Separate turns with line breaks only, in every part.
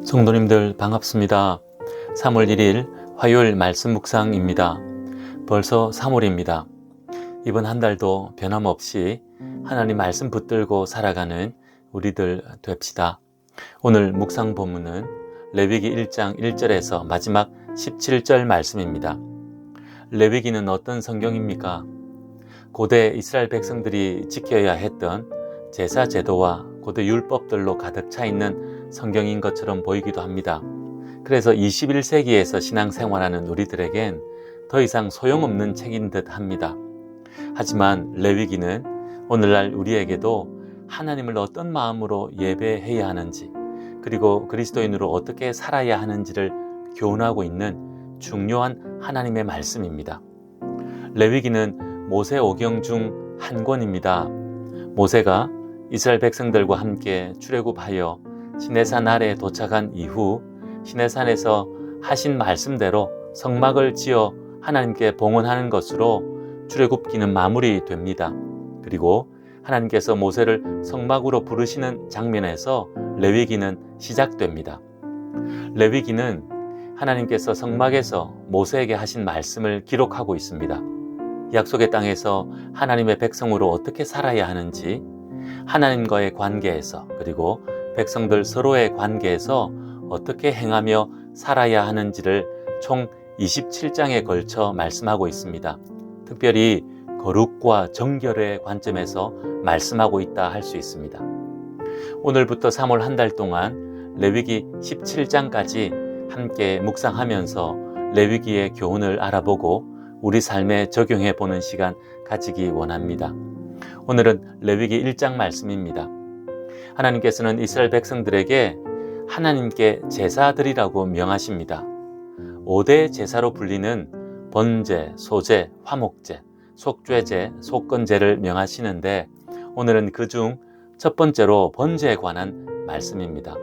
성도님들 반갑습니다. 3월 1일 화요일 말씀 묵상입니다. 벌써 3월입니다. 이번 한 달도 변함없이 하나님 말씀 붙들고 살아가는 우리들 됩시다. 오늘 묵상 본문은 레위기 1장 1절에서 마지막 17절 말씀입니다. 레위기는 어떤 성경입니까? 고대 이스라엘 백성들이 지켜야 했던 제사 제도와 고대 율법들로 가득 차 있는 성경인 것처럼 보이기도 합니다. 그래서 21세기에서 신앙생활하는 우리들에겐 더 이상 소용없는 책인 듯 합니다. 하지만 레위기는 오늘날 우리에게도 하나님을 어떤 마음으로 예배해야 하는지, 그리고 그리스도인으로 어떻게 살아야 하는지를 교훈하고 있는 중요한 하나님의 말씀입니다. 레위기는 모세 오경 중 한 권입니다. 모세가 이스라엘 백성들과 함께 출애굽하여 시내산 아래에 도착한 이후 시내산에서 하신 말씀대로 성막을 지어 하나님께 봉헌하는 것으로 출애굽기는 마무리됩니다. 그리고 하나님께서 모세를 성막으로 부르시는 장면에서 레위기는 시작됩니다. 레위기는 하나님께서 성막에서 모세에게 하신 말씀을 기록하고 있습니다. 약속의 땅에서 하나님의 백성으로 어떻게 살아야 하는지, 하나님과의 관계에서, 그리고 백성들 서로의 관계에서 어떻게 행하며 살아야 하는지를 총 27장에 걸쳐 말씀하고 있습니다. 특별히 거룩과 정결의 관점에서 말씀하고 있다 할 수 있습니다. 오늘부터 3월 한 달 동안 레위기 17장까지 함께 묵상하면서 레위기의 교훈을 알아보고 우리 삶에 적용해 보는 시간 가지기 원합니다. 오늘은 레위기 1장 말씀입니다. 하나님께서는 이스라엘 백성들에게 하나님께 제사드리라고 명하십니다. 5대 제사로 불리는 번제, 소제, 화목제, 속죄제, 속건제를 명하시는데 오늘은 그중 첫 번째로 번제에 관한 말씀입니다.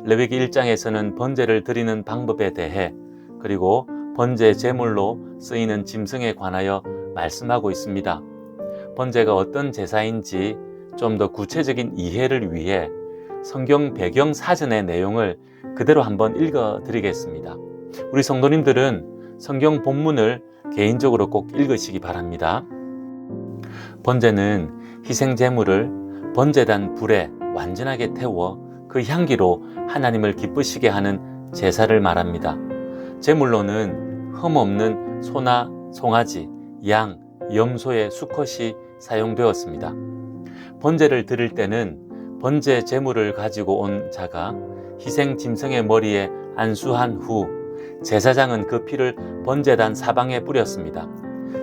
레위기 1장에서는 번제를 드리는 방법에 대해, 그리고 번제 제물로 쓰이는 짐승에 관하여 말씀하고 있습니다. 번제가 어떤 제사인지 좀 더 구체적인 이해를 위해 성경 배경 사전의 내용을 그대로 한번 읽어 드리겠습니다. 우리 성도님들은 성경 본문을 개인적으로 꼭 읽으시기 바랍니다. 번제는 희생 제물을 번제단 불에 완전하게 태워 그 향기로 하나님을 기쁘시게 하는 제사를 말합니다. 제물로는 흠없는 소나 송아지, 양, 염소의 수컷이 사용되었습니다. 번제를 드릴 때는 번제 제물을 가지고 온 자가 희생 짐승의 머리에 안수한 후 제사장은 그 피를 번제단 사방에 뿌렸습니다.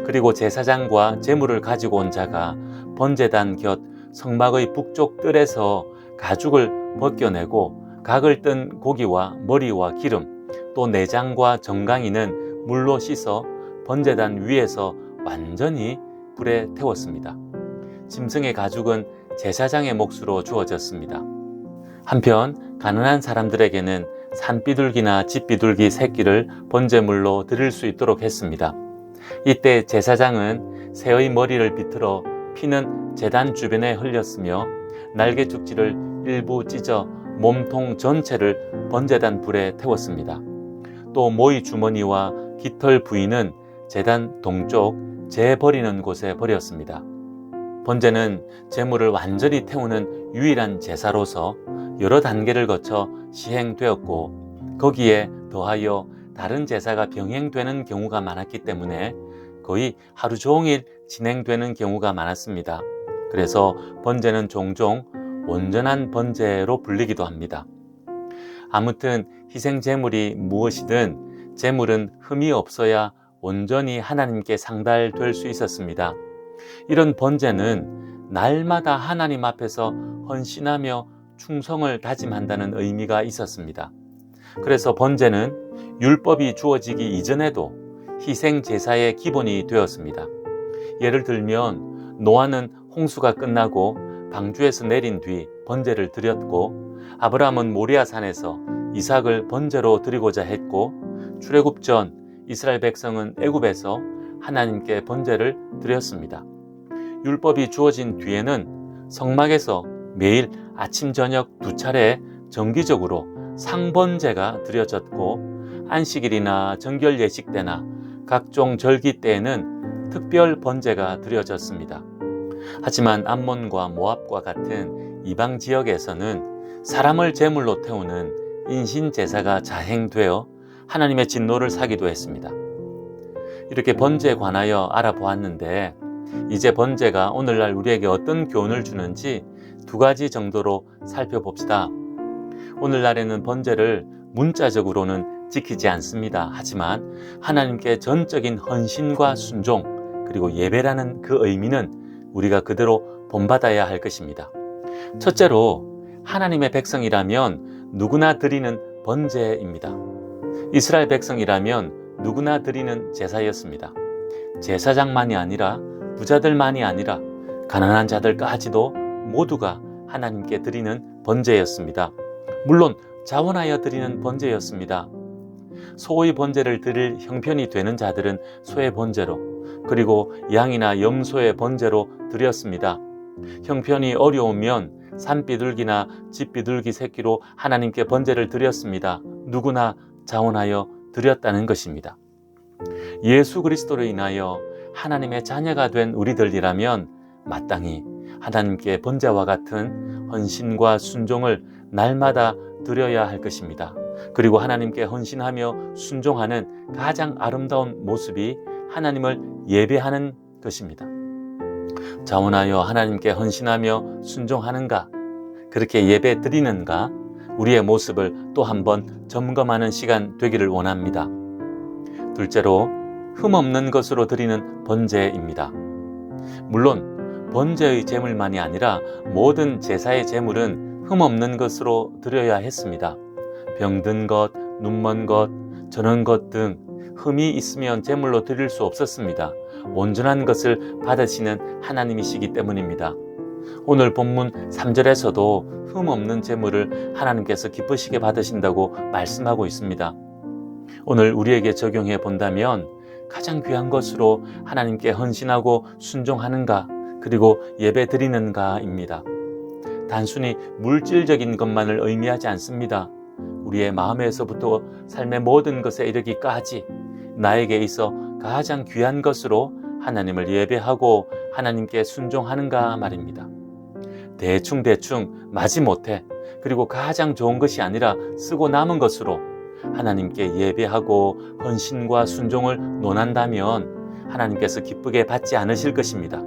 그리고 제사장과 제물을 가지고 온 자가 번제단 곁 성막의 북쪽 뜰에서 가죽을 벗겨내고 각을 뜬 고기와 머리와 기름, 또 내장과 정강이는 물로 씻어 번제단 위에서 완전히 불에 태웠습니다. 짐승의 가죽은 제사장의 몫으로 주어졌습니다. 한편 가난한 사람들에게는 산비둘기나 집비둘기 새끼를 번제물로 드릴 수 있도록 했습니다. 이때 제사장은 새의 머리를 비틀어 피는 제단 주변에 흘렸으며 날개 축지를 일부 찢어 몸통 전체를 번제단 불에 태웠습니다. 또 모이 주머니와 깃털 부위는 제단 동쪽 재 버리는 곳에 버렸습니다. 번제는 제물을 완전히 태우는 유일한 제사로서 여러 단계를 거쳐 시행되었고, 거기에 더하여 다른 제사가 병행되는 경우가 많았기 때문에 거의 하루 종일 진행되는 경우가 많았습니다. 그래서 번제는 종종 온전한 번제로 불리기도 합니다. 아무튼 희생 제물이 무엇이든 제물은 흠이 없어야 온전히 하나님께 상달될 수 있었습니다. 이런 번제는 날마다 하나님 앞에서 헌신하며 충성을 다짐한다는 의미가 있었습니다. 그래서 번제는 율법이 주어지기 이전에도 희생 제사의 기본이 되었습니다. 예를 들면 노아는 홍수가 끝나고 방주에서 내린 뒤 번제를 드렸고, 아브라함은 모리아산에서 이삭을 번제로 드리고자 했고, 출애굽 전 이스라엘 백성은 애굽에서 하나님께 번제를 드렸습니다. 율법이 주어진 뒤에는 성막에서 매일 아침 저녁 2차례 정기적으로 상번제가 드려졌고 안식일이나 정결 예식 때나 각종 절기 때에는 특별 번제가 드려졌습니다. 하지만 암몬과 모압과 같은 이방 지역에서는 사람을 제물로 태우는 인신 제사가 자행되어 하나님의 진노를 사기도 했습니다. 이렇게 번제에 관하여 알아보았는데 이제 번제가 오늘날 우리에게 어떤 교훈을 주는지 두 가지 정도로 살펴봅시다. 오늘날에는 번제를 문자적으로는 지키지 않습니다. 하지만 하나님께 전적인 헌신과 순종 그리고 예배라는 그 의미는 우리가 그대로 본받아야 할 것입니다. 첫째로 하나님의 백성이라면 누구나 드리는 번제입니다. 이스라엘 백성이라면 누구나 드리는 제사였습니다. 제사장만이 아니라 부자들만이 아니라 가난한 자들까지도 모두가 하나님께 드리는 번제였습니다. 물론 자원하여 드리는 번제였습니다. 소의 번제를 드릴 형편이 되는 자들은 소의 번제로, 그리고 양이나 염소의 번제로 드렸습니다. 형편이 어려우면 산비둘기나 집비둘기 새끼로 하나님께 번제를 드렸습니다. 누구나 자원하여 드렸다는 것입니다. 예수 그리스도로 인하여 하나님의 자녀가 된 우리들이라면 마땅히 하나님께 번제와 같은 헌신과 순종을 날마다 드려야 할 것입니다. 그리고 하나님께 헌신하며 순종하는 가장 아름다운 모습이 하나님을 예배하는 것입니다. 자원하여 하나님께 헌신하며 순종하는가, 그렇게 예배 드리는가, 우리의 모습을 또 한번 점검하는 시간 되기를 원합니다. 둘째로 흠없는 것으로 드리는 번제입니다. 물론 번제의 제물만이 아니라 모든 제사의 제물은 흠없는 것으로 드려야 했습니다. 병든 것, 눈먼 것, 저는 것 등 흠이 있으면 제물로 드릴 수 없었습니다. 온전한 것을 받으시는 하나님이시기 때문입니다. 오늘 본문 3절에서도 흠없는 제물을 하나님께서 기쁘시게 받으신다고 말씀하고 있습니다. 오늘 우리에게 적용해 본다면 가장 귀한 것으로 하나님께 헌신하고 순종하는가, 그리고 예배 드리는가입니다. 단순히 물질적인 것만을 의미하지 않습니다. 우리의 마음에서부터 삶의 모든 것에 이르기까지 나에게 있어 가장 귀한 것으로 하나님을 예배하고 하나님께 순종하는가 말입니다. 대충 마지못해, 그리고 가장 좋은 것이 아니라 쓰고 남은 것으로 하나님께 예배하고 헌신과 순종을 논한다면 하나님께서 기쁘게 받지 않으실 것입니다.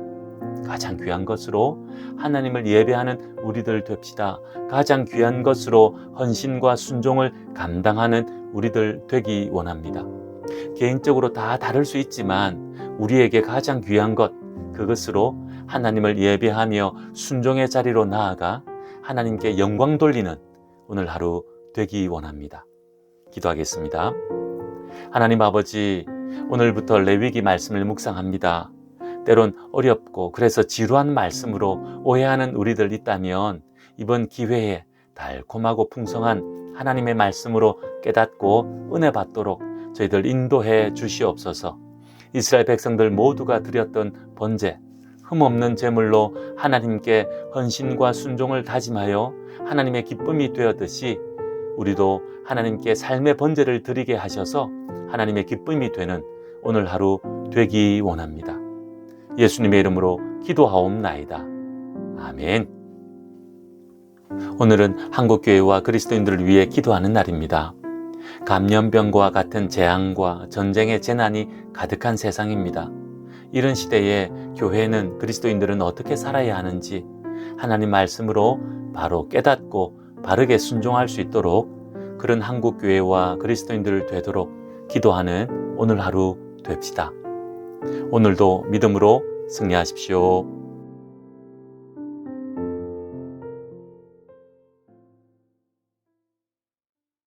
가장 귀한 것으로 하나님을 예배하는 우리들 됩시다. 가장 귀한 것으로 헌신과 순종을 감당하는 우리들 되기 원합니다. 개인적으로 다 다를 수 있지만 우리에게 가장 귀한 것, 그것으로 하나님을 예배하며 순종의 자리로 나아가 하나님께 영광 돌리는 오늘 하루 되기 원합니다. 기도하겠습니다. 하나님 아버지, 오늘부터 레위기 말씀을 묵상합니다. 때론 어렵고 그래서 지루한 말씀으로 오해하는 우리들 있다면 이번 기회에 달콤하고 풍성한 하나님의 말씀으로 깨닫고 은혜 받도록 저희들 인도해 주시옵소서. 이스라엘 백성들 모두가 드렸던 번제, 흠없는 제물로 하나님께 헌신과 순종을 다짐하여 하나님의 기쁨이 되었듯이 우리도 하나님께 삶의 번제를 드리게 하셔서 하나님의 기쁨이 되는 오늘 하루 되기 원합니다. 예수님의 이름으로 기도하옵나이다. 아멘. 오늘은 한국교회와 그리스도인들을 위해 기도하는 날입니다. 감염병과 같은 재앙과 전쟁의 재난이 가득한 세상입니다. 이런 시대에 교회는, 그리스도인들은 어떻게 살아야 하는지 하나님 말씀으로 바로 깨닫고 바르게 순종할 수 있도록 그런 한국교회와 그리스도인들 되도록 기도하는 오늘 하루 됩시다. 오늘도 믿음으로 승리하십시오.